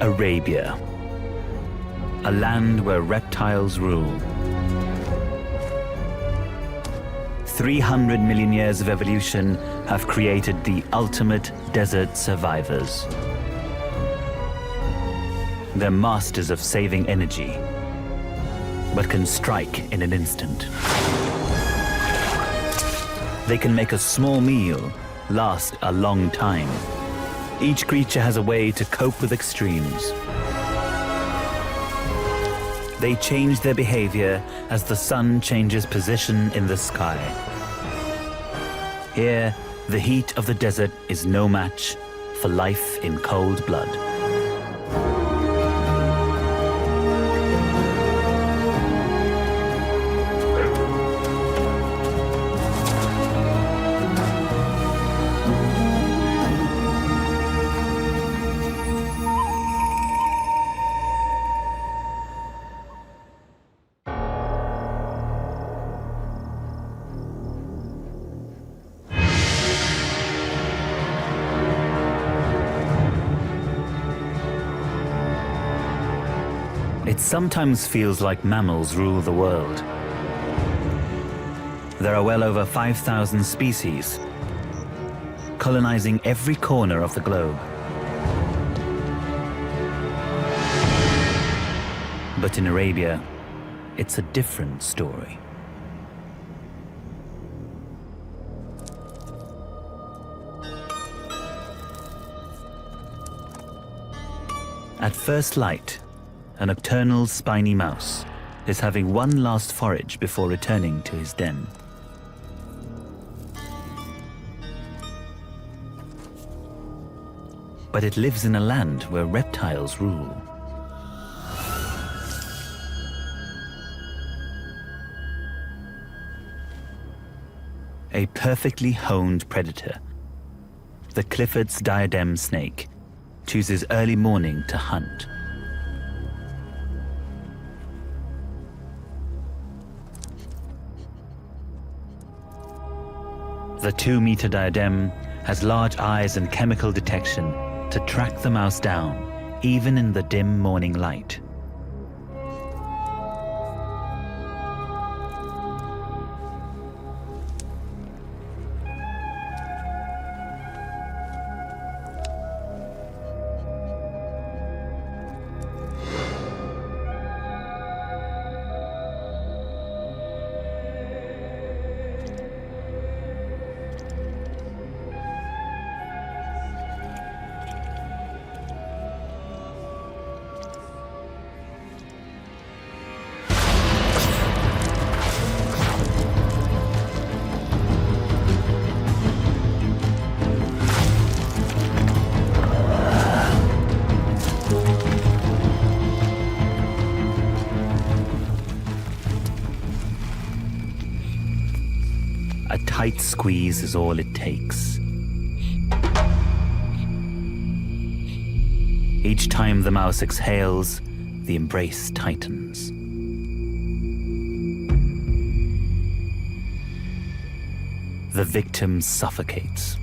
Arabia, a land where reptiles rule. 300 million years of evolution have created the ultimate desert survivors. They're masters of saving energy, but can strike in an instant. They can make a small meal last a long time. Each creature has a way to cope with extremes. They change their behavior as the sun changes position in the sky. Here, the heat of the desert is no match for life in cold blood. It sometimes feels like mammals rule the world. There are well over 5,000 species, colonizing every corner of the globe. But in Arabia, it's a different story. At first light, a nocturnal spiny mouse is having one last forage before returning to his den. But it lives in a land where reptiles rule. A perfectly honed predator, the Clifford's diadem snake, chooses early morning to hunt. The 2-meter diadem has large eyes and chemical detection to track the mouse down, even in the dim morning light. A tight squeeze is all it takes. Each time the mouse exhales, the embrace tightens. The victim suffocates.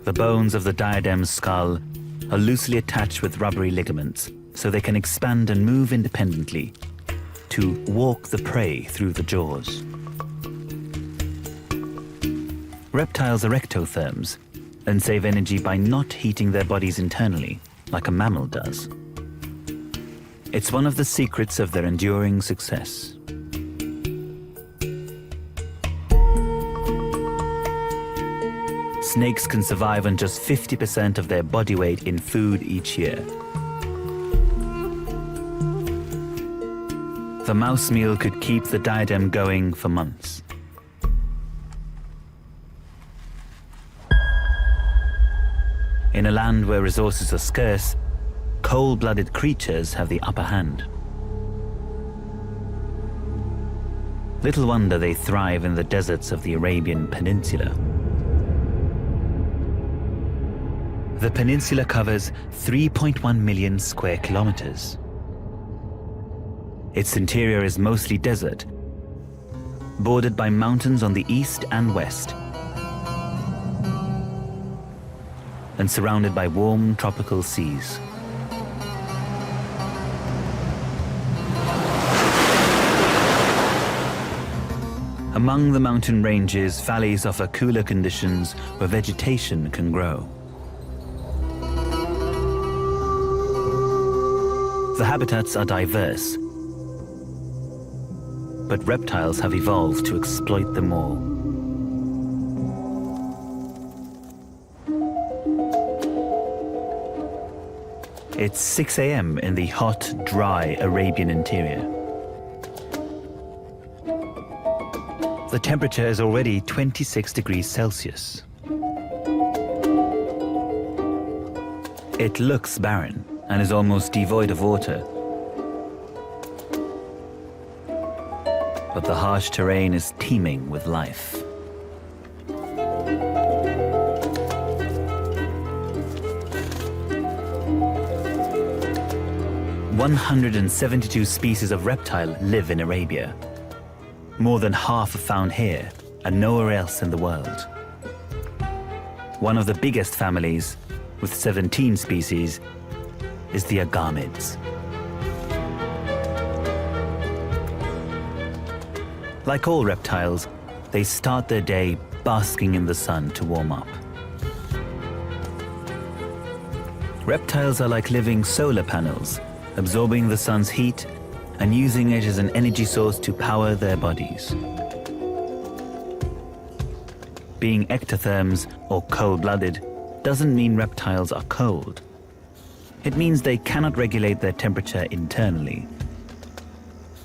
The bones of the diadem's skull are loosely attached with rubbery ligaments, so they can expand and move independently to walk the prey through the jaws. Reptiles are ectotherms and save energy by not heating their bodies internally, like a mammal does. It's one of the secrets of their enduring success. Snakes can survive on just 50% of their body weight in food each year. The mouse meal could keep the diadem going for months. In a land where resources are scarce, cold-blooded creatures have the upper hand. Little wonder they thrive in the deserts of the Arabian Peninsula. The peninsula covers 3.1 million square kilometers. Its interior is mostly desert, bordered by mountains on the east and west, and surrounded by warm tropical seas. Among the mountain ranges, valleys offer cooler conditions where vegetation can grow. The habitats are diverse, but reptiles have evolved to exploit them all. It's 6 a.m. in the hot, dry Arabian interior. The temperature is already 26 degrees Celsius. It looks barren and is almost devoid of water. But the harsh terrain is teeming with life. "172 species of reptile live in Arabia. More than half are found here and nowhere else in the world. One of the biggest families, with 17 species, is the agamids. Like all reptiles, they start their day basking in the sun to warm up. Reptiles are like living solar panels, absorbing the sun's heat and using it as an energy source to power their bodies. Being ectotherms, or cold-blooded, doesn't mean reptiles are cold. It means they cannot regulate their temperature internally.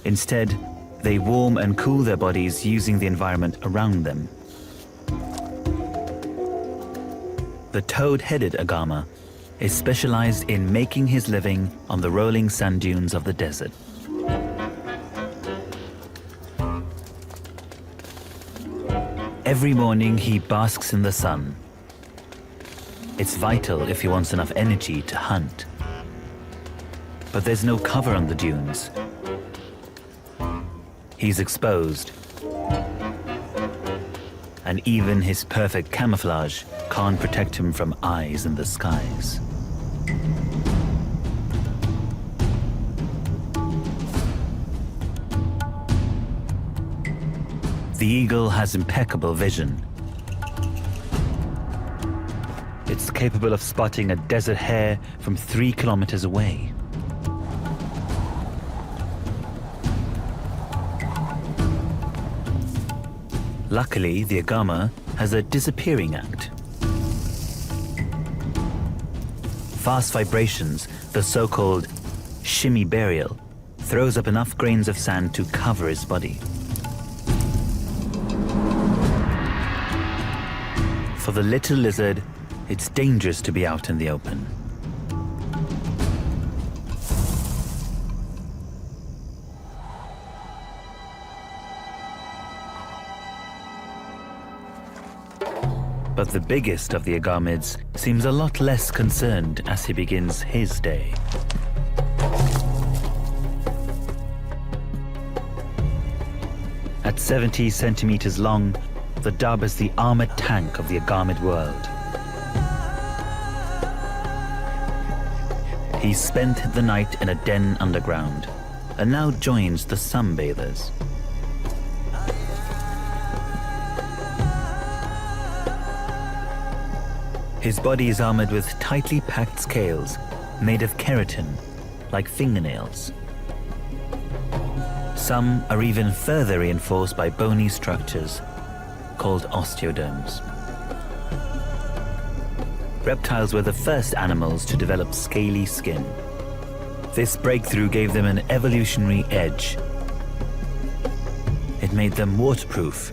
Instead, they warm and cool their bodies using the environment around them. The toad-headed agama is specialized in making his living on the rolling sand dunes of the desert. Every morning he basks in the sun. It's vital if he wants enough energy to hunt. But there's no cover on the dunes. He's exposed. And even his perfect camouflage can't protect him from eyes in the skies. The eagle has impeccable vision. It's capable of spotting a desert hare from 3 kilometers away. Luckily, the agama has a disappearing act. Fast vibrations, the so-called shimmy burial, throws up enough grains of sand to cover his body. For the little lizard, it's dangerous to be out in the open. But the biggest of the agamids seems a lot less concerned as he begins his day. At 70 centimeters long, the dub is the armored tank of the agamid world. He spent the night in a den underground and now joins the sunbathers. His body is armored with tightly packed scales made of keratin, like fingernails. Some are even further reinforced by bony structures called osteoderms. Reptiles were the first animals to develop scaly skin. This breakthrough gave them an evolutionary edge. It made them waterproof,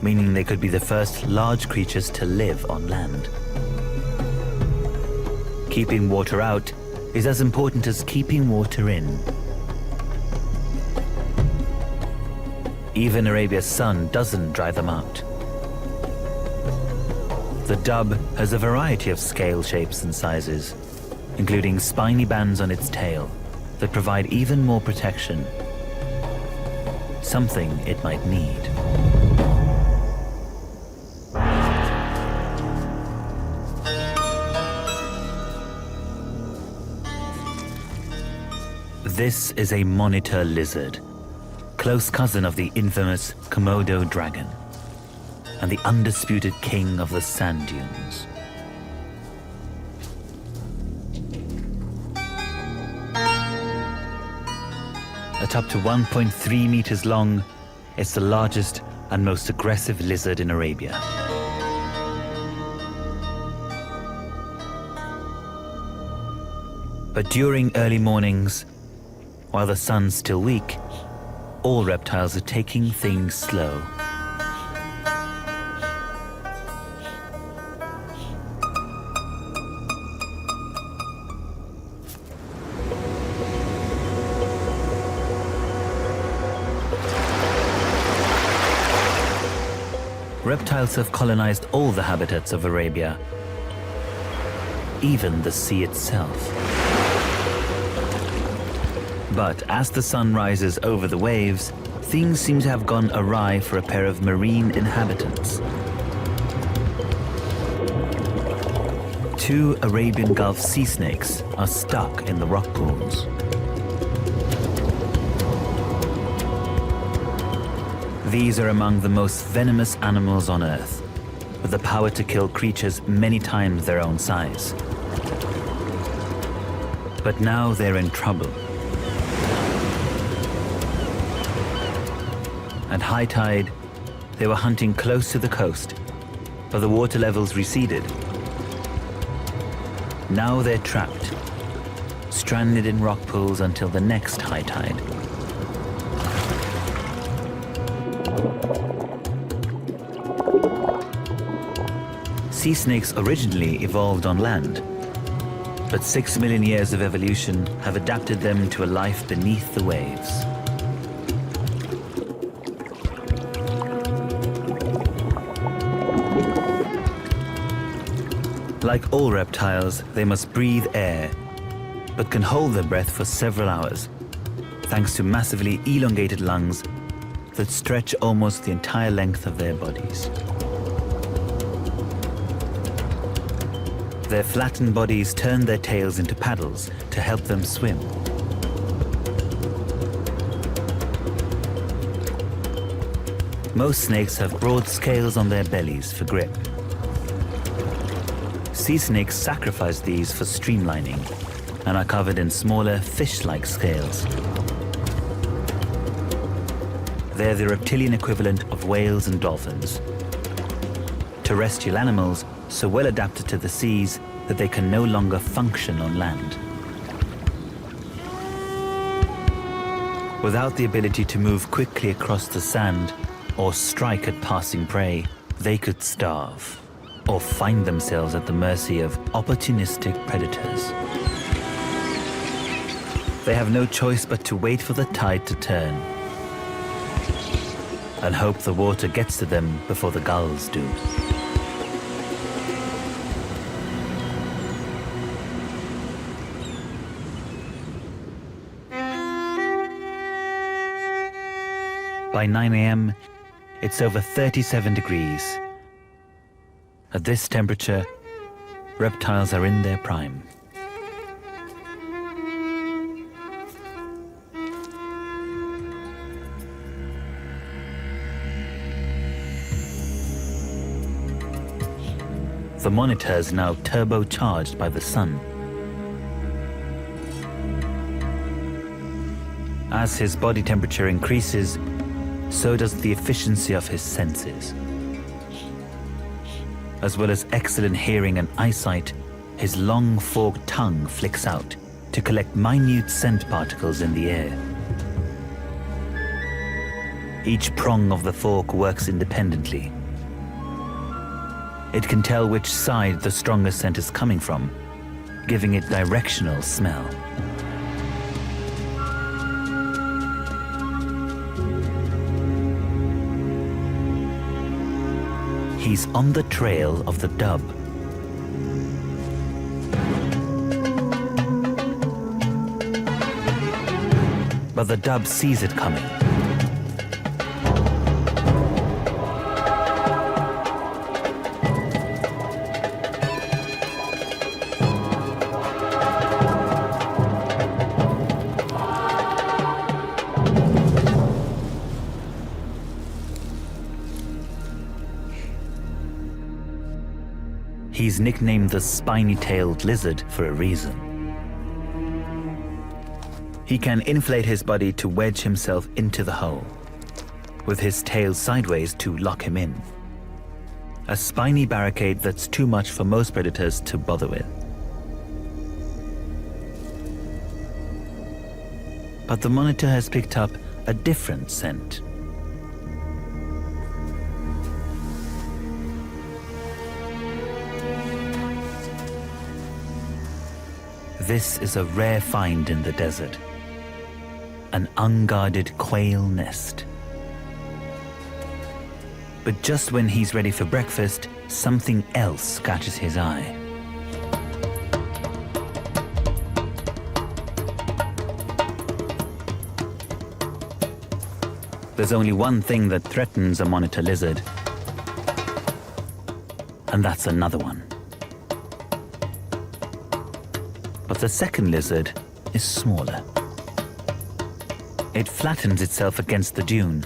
meaning they could be the first large creatures to live on land. Keeping water out is as important as keeping water in. Even Arabia's sun doesn't dry them out. The dub has a variety of scale shapes and sizes, including spiny bands on its tail that provide even more protection something it might need. This is a monitor lizard, close cousin of the infamous Komodo dragon, and the undisputed king of the sand dunes. At up to 1.3 meters long, it's the largest and most aggressive lizard in Arabia. But during early mornings, while the sun's still weak, all reptiles are taking things slow. Reptiles have colonized all the habitats of Arabia, even the sea itself. But as the sun rises over the waves, things seem to have gone awry for a pair of marine inhabitants. 2 Arabian Gulf sea snakes are stuck in the rock pools. These are among the most venomous animals on Earth, with the power to kill creatures many times their own size. But now they're in trouble. At high tide, they were hunting close to the coast, but the water levels receded. Now they're trapped, stranded in rock pools until the next high tide. Sea snakes originally evolved on land, but 6 million years of evolution have adapted them to a life beneath the waves. Like all reptiles, they must breathe air, but can hold their breath for several hours, thanks to massively elongated lungs that stretch almost the entire length of their bodies. Their flattened bodies turn their tails into paddles to help them swim. Most snakes have broad scales on their bellies for grip. Sea snakes sacrifice these for streamlining and are covered in smaller fish-like scales. They're the reptilian equivalent of whales and dolphins. Terrestrial animals so well adapted to the seas that they can no longer function on land. Without the ability to move quickly across the sand or strike at passing prey, they could starve or find themselves at the mercy of opportunistic predators. They have no choice but to wait for the tide to turn and hope the water gets to them before the gulls do. By 9 a.m., it's over 37 degrees. At this temperature, reptiles are in their prime. The monitor is now turbocharged by the sun. As his body temperature increases, so does the efficiency of his senses. As well as excellent hearing and eyesight, his long forked tongue flicks out to collect minute scent particles in the air. Each prong of the fork works independently. It can tell which side the strongest scent is coming from, giving it directional smell. He's on the trail of the dub. But the dub sees it coming. He's nicknamed the spiny-tailed lizard for a reason. He can inflate his body to wedge himself into the hole, with his tail sideways to lock him in. A spiny barricade that's too much for most predators to bother with. But the monitor has picked up a different scent. This is a rare find in the desert. An unguarded quail nest. But just when he's ready for breakfast, something else catches his eye. There's only one thing that threatens a monitor lizard, and that's another one. But the second lizard is smaller. It flattens itself against the dune,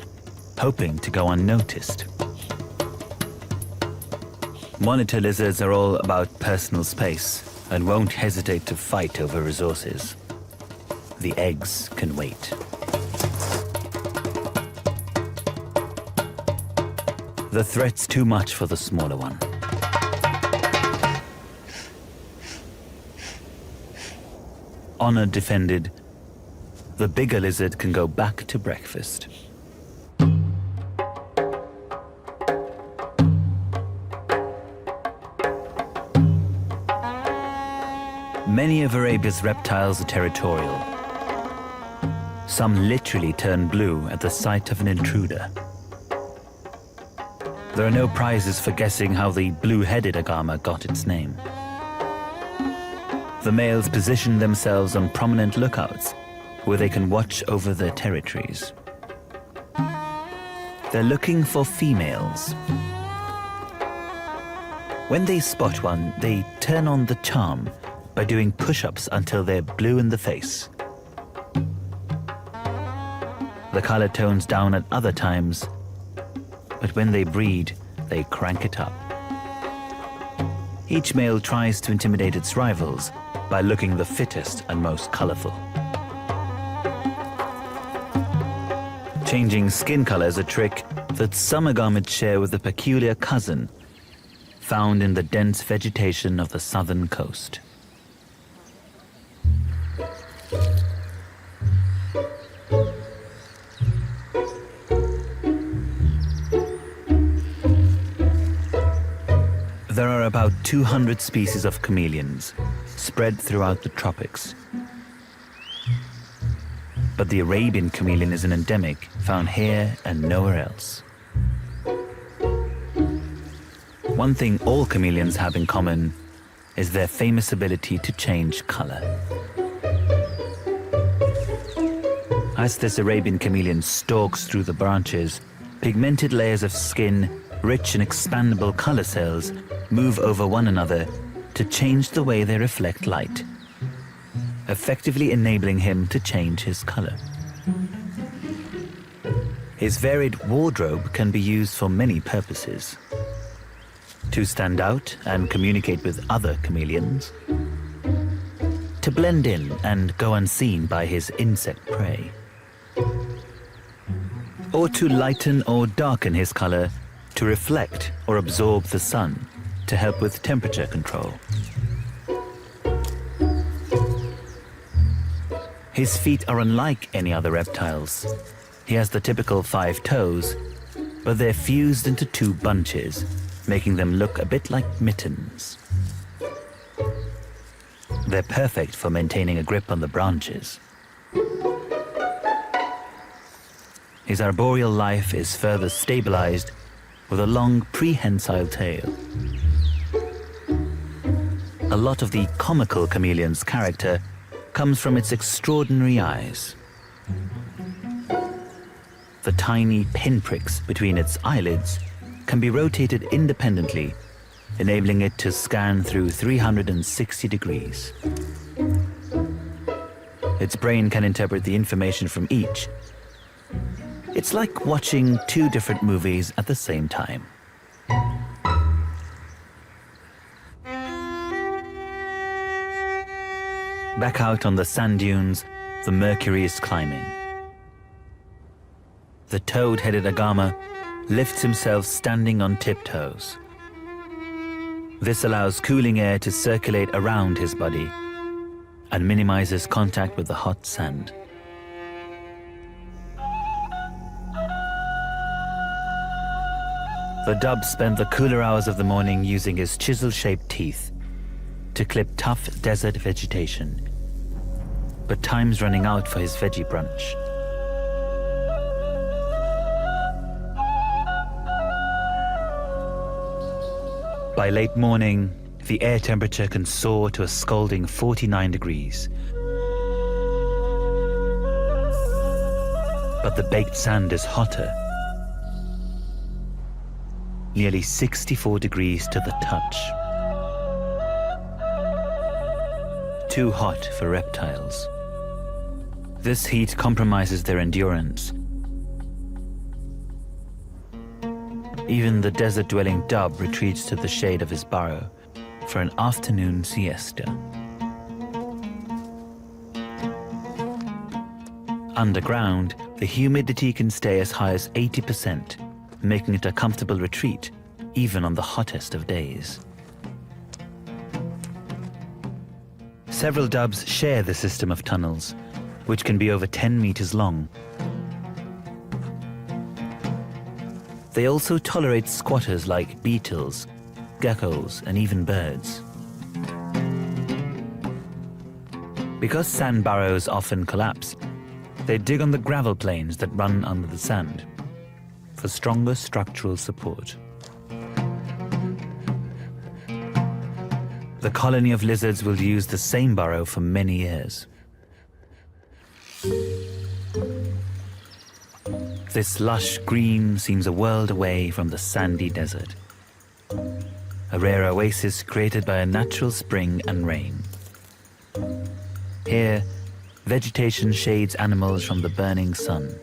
hoping to go unnoticed. Monitor lizards are all about personal space and won't hesitate to fight over resources. The eggs can wait. The threat's too much for the smaller one. Honor defended, the bigger lizard can go back to breakfast. Many of Arabia's reptiles are territorial. Some literally turn blue at the sight of an intruder. There are no prizes for guessing how the blue-headed agama got its name. The males position themselves on prominent lookouts where they can watch over their territories. They're looking for females. When they spot one, they turn on the charm by doing push-ups until they're blue in the face. The color tones down at other times, but when they breed, they crank it up. Each male tries to intimidate its rivals by looking the fittest and most colorful. Changing skin color is a trick that some agamids share with a peculiar cousin found in the dense vegetation of the southern coast. There are about 200 species of chameleons spread throughout the tropics. But the Arabian chameleon is an endemic found here and nowhere else. One thing all chameleons have in common is their famous ability to change color. As this Arabian chameleon stalks through the branches, pigmented layers of skin, rich and expandable color cells, move over one another to change the way they reflect light, effectively enabling him to change his color. His varied wardrobe can be used for many purposes. To stand out and communicate with other chameleons, to blend in and go unseen by his insect prey, or to lighten or darken his color to reflect or absorb the sun to help with temperature control. His feet are unlike any other reptiles. He has the typical 5 toes, but they're fused into 2 bunches, making them look a bit like mittens. They're perfect for maintaining a grip on the branches. His arboreal life is further stabilized with a long prehensile tail. A lot of the comical chameleon's character comes from its extraordinary eyes. The tiny pinpricks between its eyelids can be rotated independently, enabling it to scan through 360 degrees. Its brain can interpret the information from each. It's like watching 2 different movies at the same time. Back out on the sand dunes, the mercury is climbing. The toad-headed agama lifts himself standing on tiptoes. This allows cooling air to circulate around his body and minimizes contact with the hot sand. The dub spent the cooler hours of the morning using his chisel-shaped teeth to clip tough desert vegetation. But time's running out for his veggie brunch. By late morning, the air temperature can soar to a scalding 49 degrees. But the baked sand is hotter, nearly 64 degrees to the touch. Too hot for reptiles. This heat compromises their endurance. Even the desert-dwelling dub retreats to the shade of his burrow for an afternoon siesta. Underground, the humidity can stay as high as 80%, making it a comfortable retreat, even on the hottest of days. Several dubs share the system of tunnels, which can be over 10 meters long. They also tolerate squatters like beetles, geckos, and even birds. Because sand burrows often collapse, they dig on the gravel plains that run under the sand for stronger structural support. The colony of lizards will use the same burrow for many years. This lush green seems a world away from the sandy desert, a rare oasis created by a natural spring and rain. Here, vegetation shades animals from the burning sun.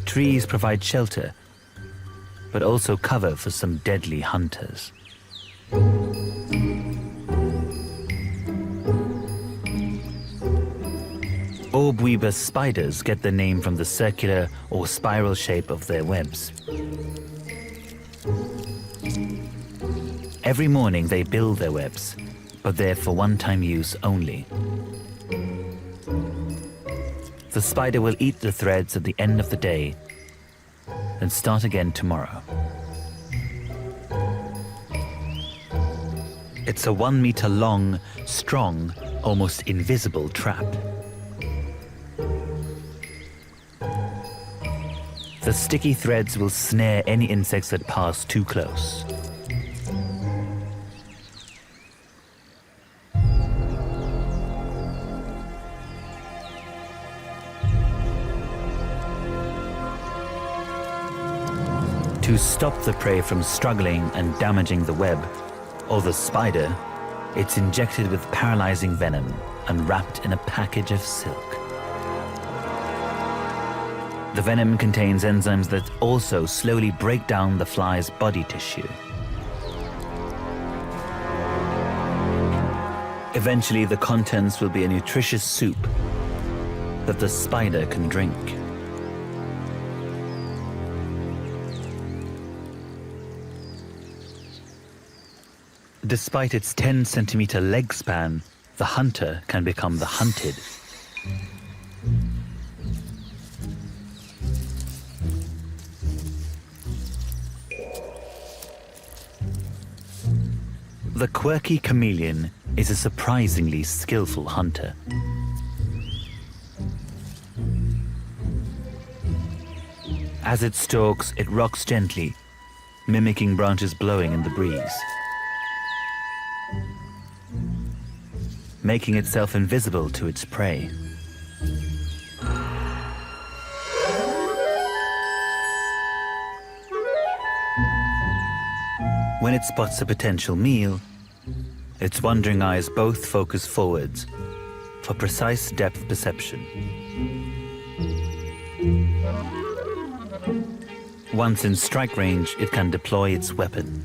Trees provide shelter, but also cover for some deadly hunters. Orb-weaver spiders get their name from the circular or spiral shape of their webs. Every morning they build their webs, but they're for one-time use only. The spider will eat the threads at the end of the day and start again tomorrow. It's a 1 meter long, strong, almost invisible trap. The sticky threads will snare any insects that pass too close. To stop the prey from struggling and damaging the web, or the spider, it's injected with paralyzing venom and wrapped in a package of silk. The venom contains enzymes that also slowly break down the fly's body tissue. Eventually, the contents will be a nutritious soup that the spider can drink. Despite its 10-centimeter leg span, the hunter can become the hunted. The quirky chameleon is a surprisingly skillful hunter. As it stalks, it rocks gently, mimicking branches blowing in the breeze, making itself invisible to its prey. When it spots a potential meal, its wandering eyes both focus forwards for precise depth perception. Once in strike range, it can deploy its weapon.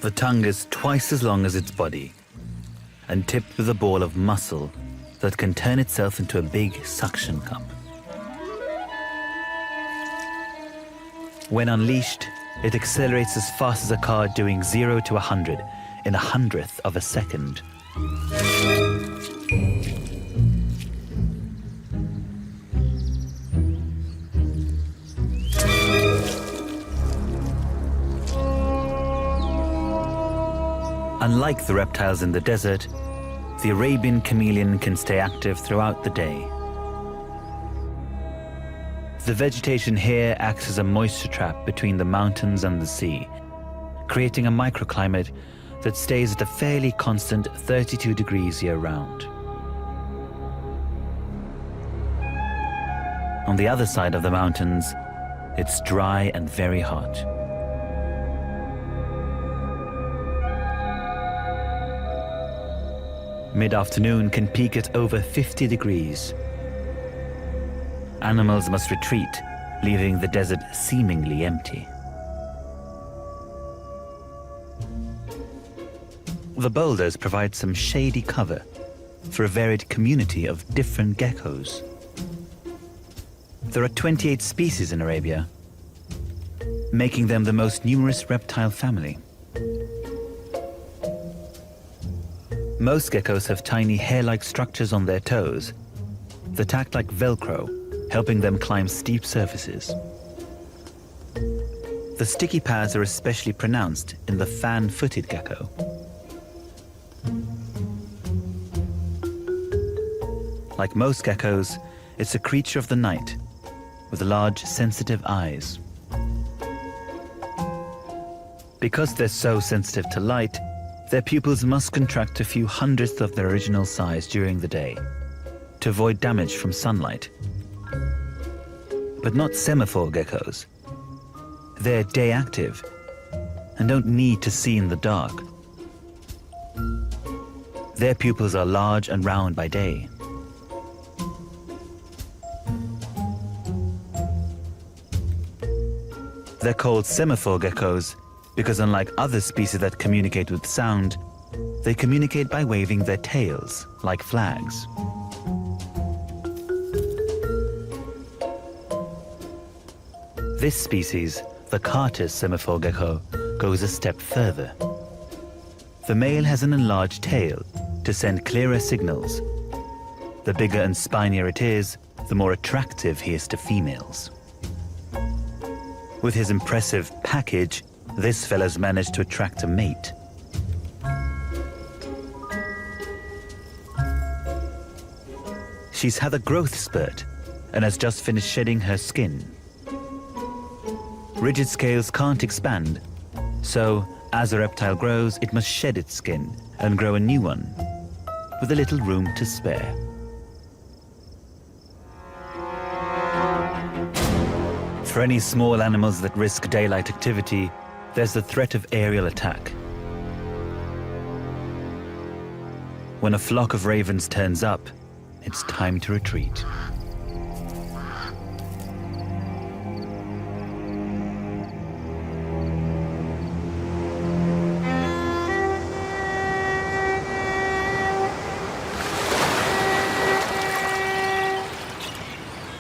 The tongue is twice as long as its body and tipped with a ball of muscle that can turn itself into a big suction cup. When unleashed, it accelerates as fast as a car doing 0 to 100 in 100th of a second. Unlike the reptiles in the desert, the Arabian chameleon can stay active throughout the day. The vegetation here acts as a moisture trap between the mountains and the sea, creating a microclimate that stays at a fairly constant 32 degrees year-round. On the other side of the mountains, it's dry and very hot. Mid-afternoon can peak at over 50 degrees. Animals must retreat, leaving the desert seemingly empty. The boulders provide some shady cover for a varied community of different geckos. There are 28 species in Arabia, making them the most numerous reptile family. Most geckos have tiny hair-like structures on their toes that act like Velcro, helping them climb steep surfaces. The sticky pads are especially pronounced in the fan-footed gecko. Like most geckos, it's a creature of the night with large, sensitive eyes. Because they're so sensitive to light, their pupils must contract a few hundredths of their original size during the day to avoid damage from sunlight. But not semaphore geckos. They're day active and don't need to see in the dark. Their pupils are large and round by day. They're called semaphore geckos because unlike other species that communicate with sound, they communicate by waving their tails like flags. This species, the Carter's semaphore gecko, goes a step further. The male has an enlarged tail to send clearer signals. The bigger and spinier it is, the more attractive he is to females. With his impressive package, this fella's managed to attract a mate. She's had a growth spurt and has just finished shedding her skin. Rigid scales can't expand, so as a reptile grows, it must shed its skin and grow a new one, with a little room to spare. For any small animals that risk daylight activity, there's the threat of aerial attack. When a flock of ravens turns up, it's time to retreat.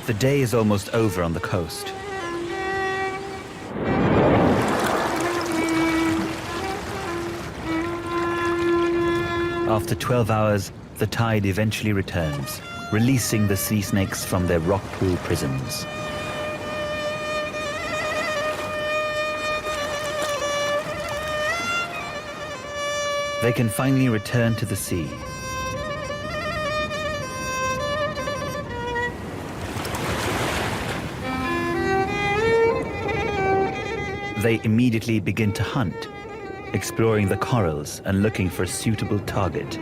The day is almost over on the coast. After 12 hours, the tide eventually returns, releasing the sea snakes from their rock pool prisons. They can finally return to the sea. They immediately begin to hunt, exploring the corals and looking for a suitable target.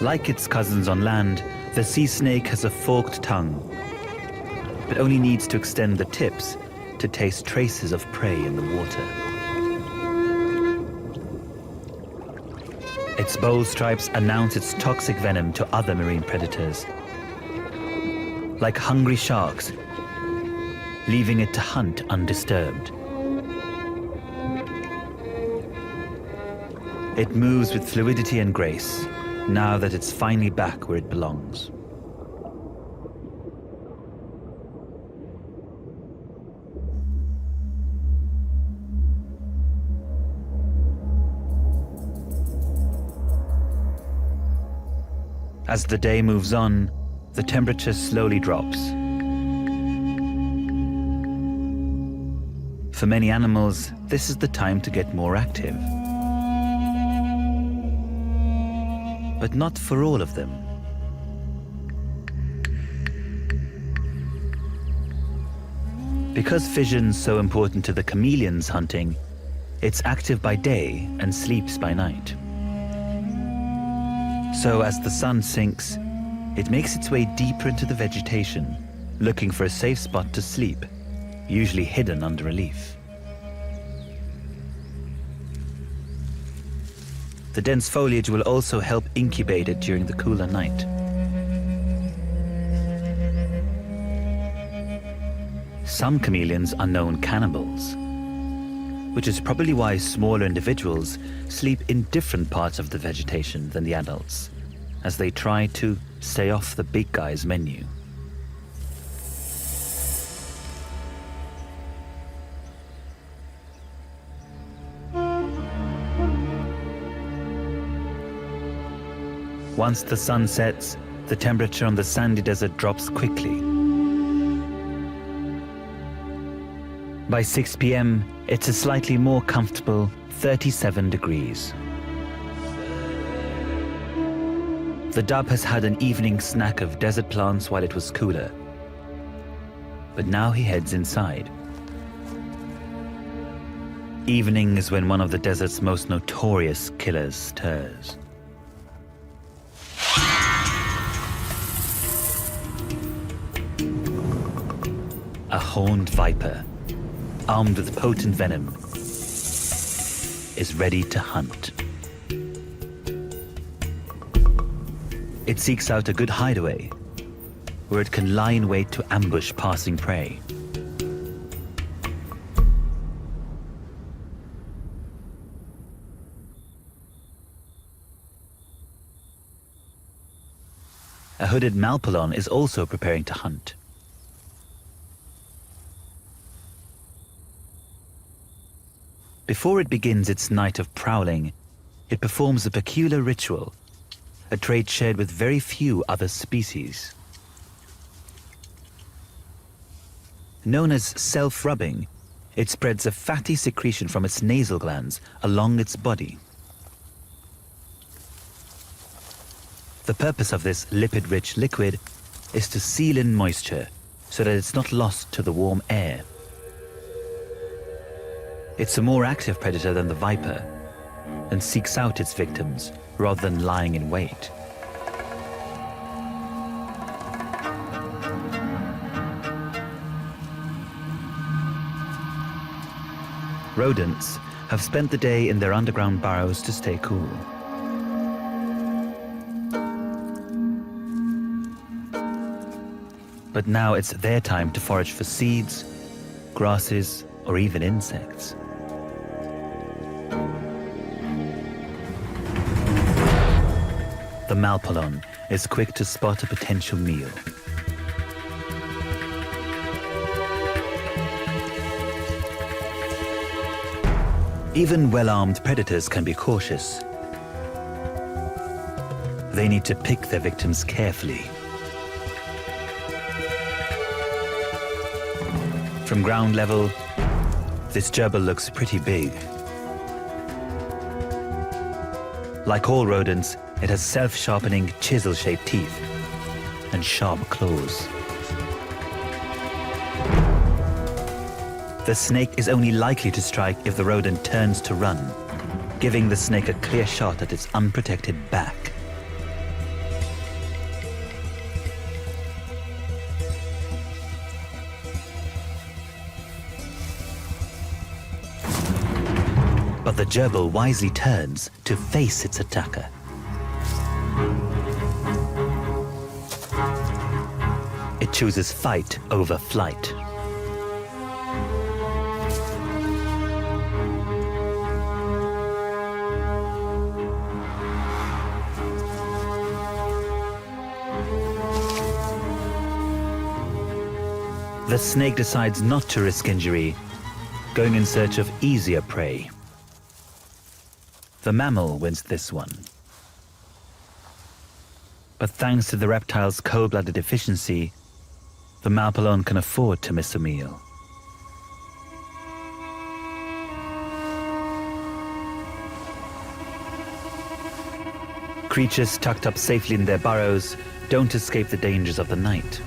Like its cousins on land, the sea snake has a forked tongue, but only needs to extend the tips to taste traces of prey in the water. Its bold stripes announce its toxic venom to other marine predators. like hungry sharks, leaving it to hunt undisturbed. It moves with fluidity and grace, now that it's finally back where it belongs. As the day moves on, the temperature slowly drops. For many animals, this is the time to get more active. But not for all of them. Because fission's so important to the chameleons hunting, it's active by day and sleeps by night. So as the sun sinks, it makes its way deeper into the vegetation, looking for a safe spot to sleep, usually hidden under a leaf. The dense foliage will also help incubate it during the cooler night. Some chameleons are known cannibals, which is probably why smaller individuals sleep in different parts of the vegetation than the adults, as they try to stay off the big guy's menu. Once the sun sets, the temperature on the sandy desert drops quickly. By 6 p.m., it's a slightly more comfortable 37 degrees. The dove has had an evening snack of desert plants while it was cooler. But now he heads inside. Evening is when one of the desert's most notorious killers stirs. A horned viper, armed with potent venom, is ready to hunt. It seeks out a good hideaway, where it can lie in wait to ambush passing prey. A hooded malpolon is also preparing to hunt. Before it begins its night of prowling, it performs a peculiar ritual, a trait shared with very few other species. Known as self-rubbing, it spreads a fatty secretion from its nasal glands along its body. The purpose of this lipid-rich liquid is to seal in moisture so that it's not lost to the warm air. It's a more active predator than the viper and seeks out its victims rather than lying in wait. Rodents have spent the day in their underground burrows to stay cool. But now it's their time to forage for seeds, grasses, or even insects. The malpolon is quick to spot a potential meal. Even well-armed predators can be cautious. They need to pick their victims carefully. From ground level, this gerbil looks pretty big. Like all rodents, it has self-sharpening, chisel-shaped teeth and sharp claws. The snake is only likely to strike if the rodent turns to run, giving the snake a clear shot at its unprotected back. But the gerbil wisely turns to face its attacker. It chooses fight over flight. The snake decides not to risk injury, going in search of easier prey. The mammal wins this one. But thanks to the reptile's cold-blooded efficiency, the mouth alone can afford to miss a meal. Creatures tucked up safely in their burrows don't escape the dangers of the night.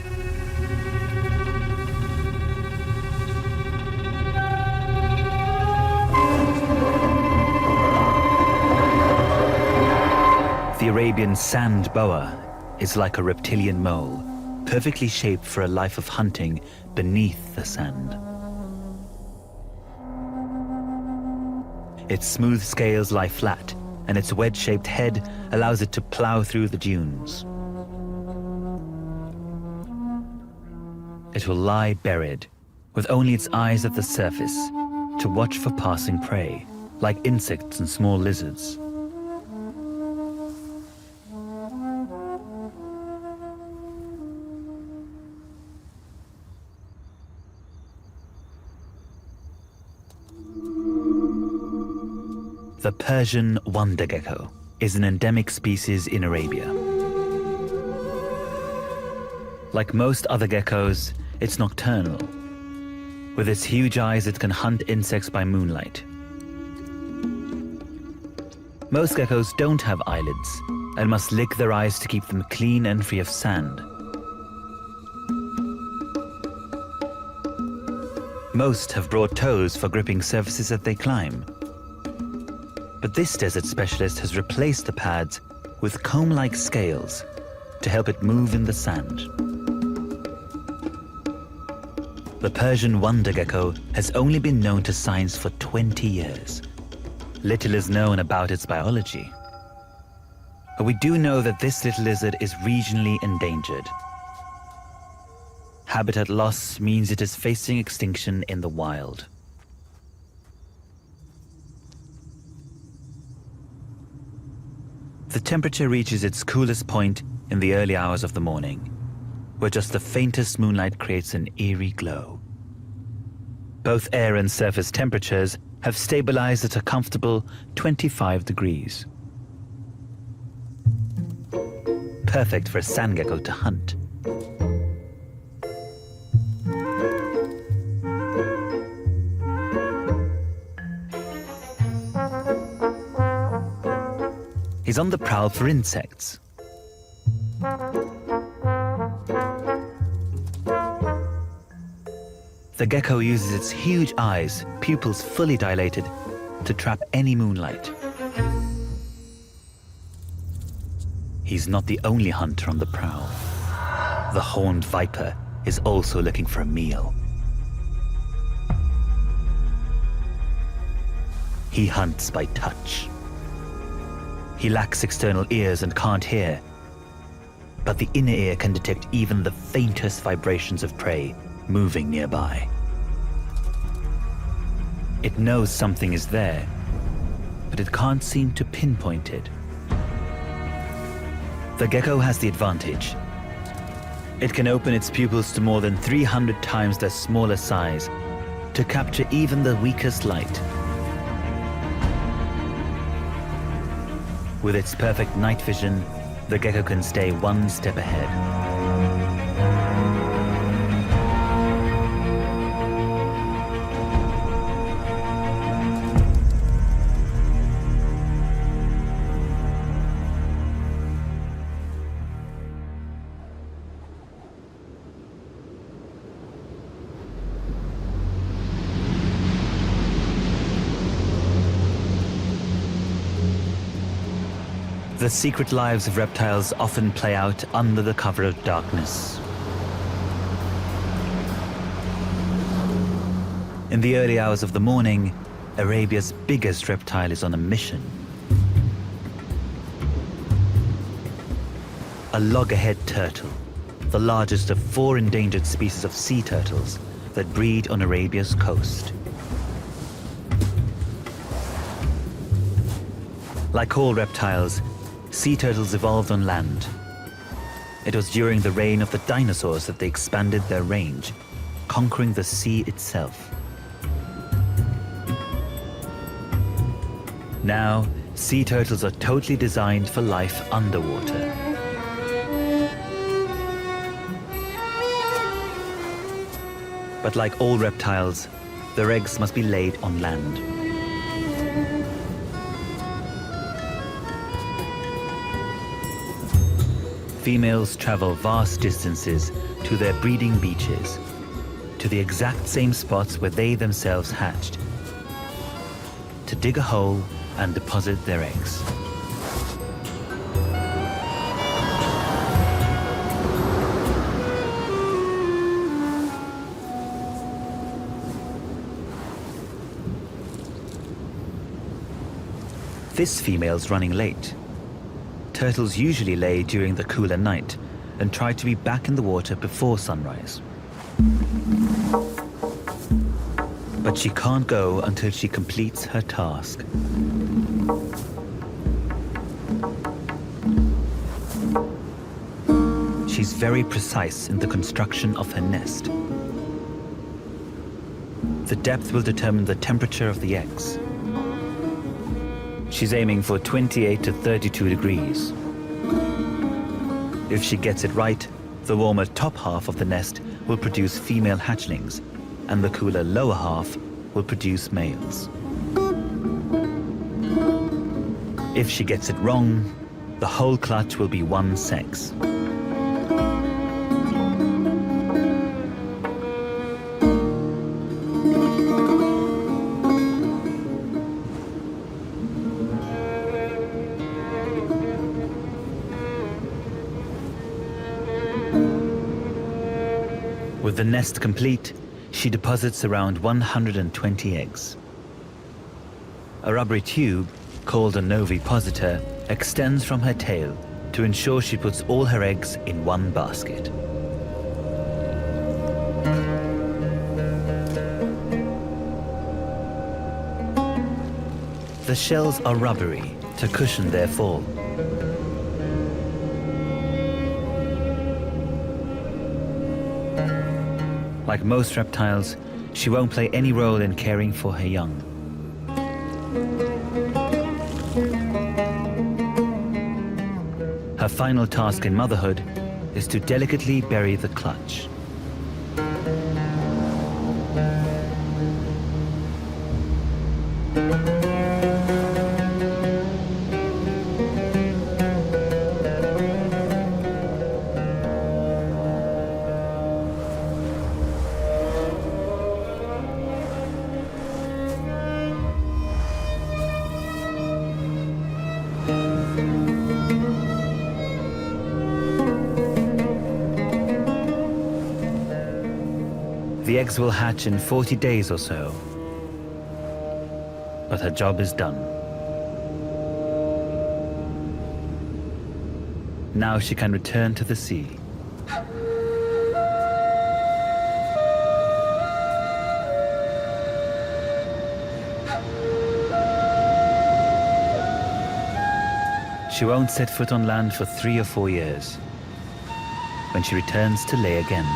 The Arabian sand boa is like a reptilian mole, perfectly shaped for a life of hunting beneath the sand. Its smooth scales lie flat, and its wedge-shaped head allows it to plow through the dunes. It will lie buried, with only its eyes at the surface, to watch for passing prey, like insects and small lizards. The Persian wonder gecko is an endemic species in Arabia. Like most other geckos, it's nocturnal. With its huge eyes, it can hunt insects by moonlight. Most geckos don't have eyelids and must lick their eyes to keep them clean and free of sand. Most have broad toes for gripping surfaces that they climb. But this desert specialist has replaced the pads with comb-like scales to help it move in the sand. The Persian wonder gecko has only been known to science for 20 years. Little is known about its biology. But we do know that this little lizard is regionally endangered. Habitat loss means it is facing extinction in the wild. The temperature reaches its coolest point in the early hours of the morning, where just the faintest moonlight creates an eerie glow. Both air and surface temperatures have stabilized at a comfortable 25 degrees. Perfect for a sand gecko to hunt. He's on the prowl for insects. The gecko uses its huge eyes, pupils fully dilated, to trap any moonlight. He's not the only hunter on the prowl. The horned viper is also looking for a meal. He hunts by touch. He lacks external ears and can't hear, but the inner ear can detect even the faintest vibrations of prey moving nearby. It knows something is there, but it can't seem to pinpoint it. The gecko has the advantage. It can open its pupils to more than 300 times their smaller size to capture even the weakest light. With its perfect night vision, the gecko can stay one step ahead. The secret lives of reptiles often play out under the cover of darkness. In the early hours of the morning, Arabia's biggest reptile is on a mission. A loggerhead turtle, the largest of 4 endangered species of sea turtles that breed on Arabia's coast. Like all reptiles, sea turtles evolved on land. It was during the reign of the dinosaurs that they expanded their range, conquering the sea itself. Now, sea turtles are totally designed for life underwater. But like all reptiles, their eggs must be laid on land. Females travel vast distances to their breeding beaches, to the exact same spots where they themselves hatched, to dig a hole and deposit their eggs. This female's running late. Turtles usually lay during the cooler night and try to be back in the water before sunrise. But she can't go until she completes her task. She's very precise in the construction of her nest. The depth will determine the temperature of the eggs. She's aiming for 28 to 32 degrees. If she gets it right, the warmer top half of the nest will produce female hatchlings, and the cooler lower half will produce males. If she gets it wrong, the whole clutch will be one sex. With the nest complete, she deposits around 120 eggs. A rubbery tube, called a novipositor, extends from her tail to ensure she puts all her eggs in one basket. The shells are rubbery to cushion their fall. Like most reptiles, she won't play any role in caring for her young. Her final task in motherhood is to delicately bury the clutch. The eggs will hatch in 40 days or so, but her job is done. Now she can return to the sea. She won't set foot on land for 3 or 4 years, when she returns to lay again.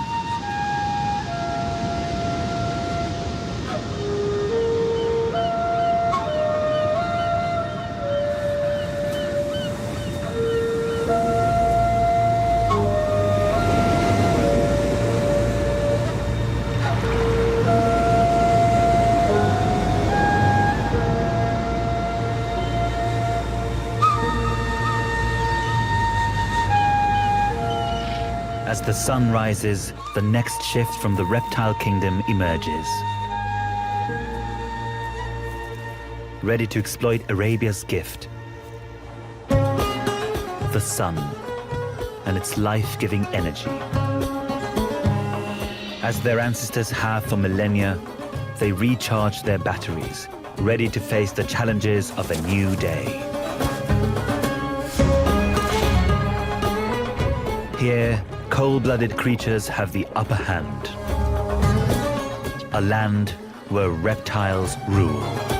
As the sun rises, the next shift from the reptile kingdom emerges. Ready to exploit Arabia's gift, the sun and its life-giving energy. As their ancestors have for millennia, they recharge their batteries, ready to face the challenges of a new day. Here, Cold-blooded creatures have the upper hand. A land where reptiles rule.